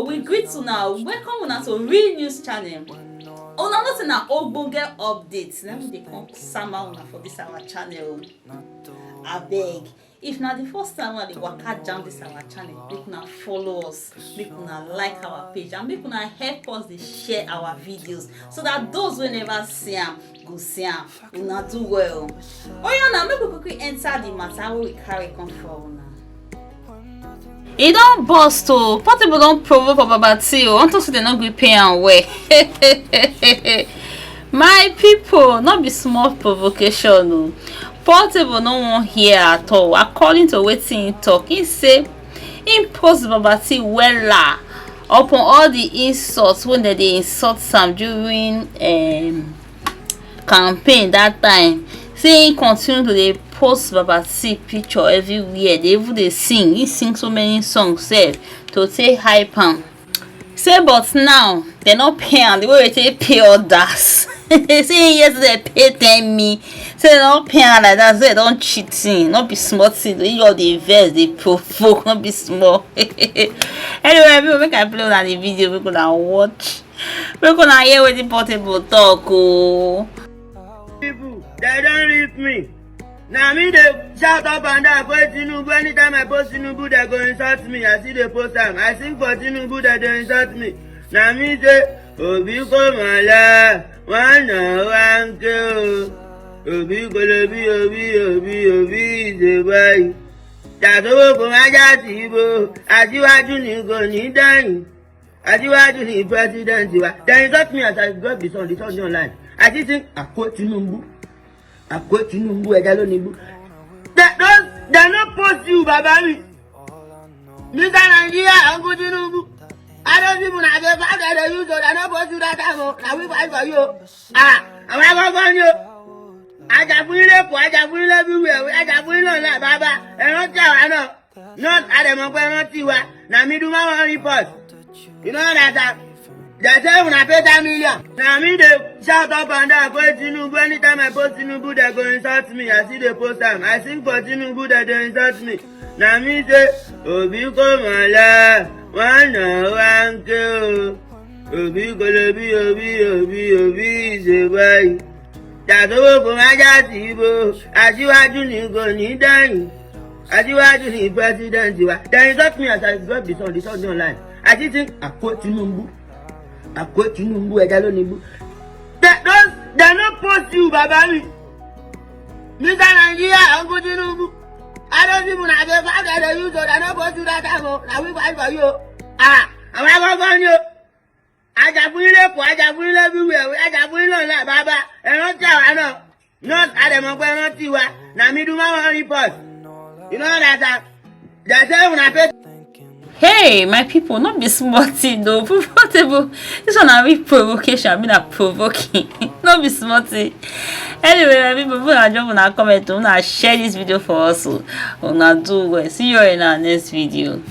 we greet una, welcome una to Real News Channel. Una know say na ogbonge update na we dey come sama una for this our channel. Abeg, if na the first time una dey waka jam this our channel, make una follow us, make una like our page, and make una help us dey share our videos so that those wey never see am go see am. Una do well. Oya na make we quickly enter the matter wey we carry come for una. E don burst o. Portable don provoke Babati o unto say dem no gree pay am well. My people, no be small provocation o. Portable no wan hear at all. According to wetin he talk, he say im post Babati wella upon all the insults wey dem dey insult am during campaign that time. Say he continue to dey post Babati picture everywhere. They even dey sing. He sing so many songs sef to take hype am. Say but now they no pay am the way we take pay others. Say yesterday pay 10m. Say they no pay am like that. Say they don cheating. No be small thing. They all dey vex, dey provoke. No be small. Anyway, people make I play una the video. Make una watch. Make una hear wetin Portable talk o. People, they don't read me. Now me they shout up and down for Tinubu. Anytime I post Tinubu, they go insult me. I see they post them. I sing for Tinubu, they insult me. Now me say, Obi Komala, one kill. Obi Kolobi, Obi is a boy. That's all for my jatibo. Ajiwaju ni go ni dying. Ajiwaju ni president. They insult me as I got the song online. I just think I quote Tinubu. Ẹja ló ní bú. They no post you, baba mi. Mr. Nigeria, Uncle Tinubu. I don't even have a father that you so they no post you that time. Now we fight for you. I'm not going you. Ajafun everywhere. Ajafun like baba. Not now. Not at the moment. Now me do my own report. You know that. They say when I pay 10 million. Now me they shout up and down for Tinubu. Anytime I post Tinubu, they go insult me. I see they post them. I sing for Tinubu, they insult me. Now me say, Obi Komala, one kill. Obi Kolobi, Obi is a boy. That's all for my jatibo. Ajiwaju ni go ni dying. Ajiwaju ni president. They insult me as I got the song online. I just think I quote Tinubu. I quote Tinubu, ẹja ló ní bú. They no post you, baba mi. Mr. Nigeria, Uncle Tinubu. I don't even have a father that you so they no post you that time. Now we fight for you. I'm not going you. Ajafun everywhere. Ajafun like baba. Not now. Not at the moment. Now me do my own report. You know that. They say when I pay. Hey, my people, not be smarty though. Portable, this one a real provocation. I mean, a provoking. Not be smarty. Anyway, my people, put a drop on a comment. Una share this video for us. Una do well. See you in our next video.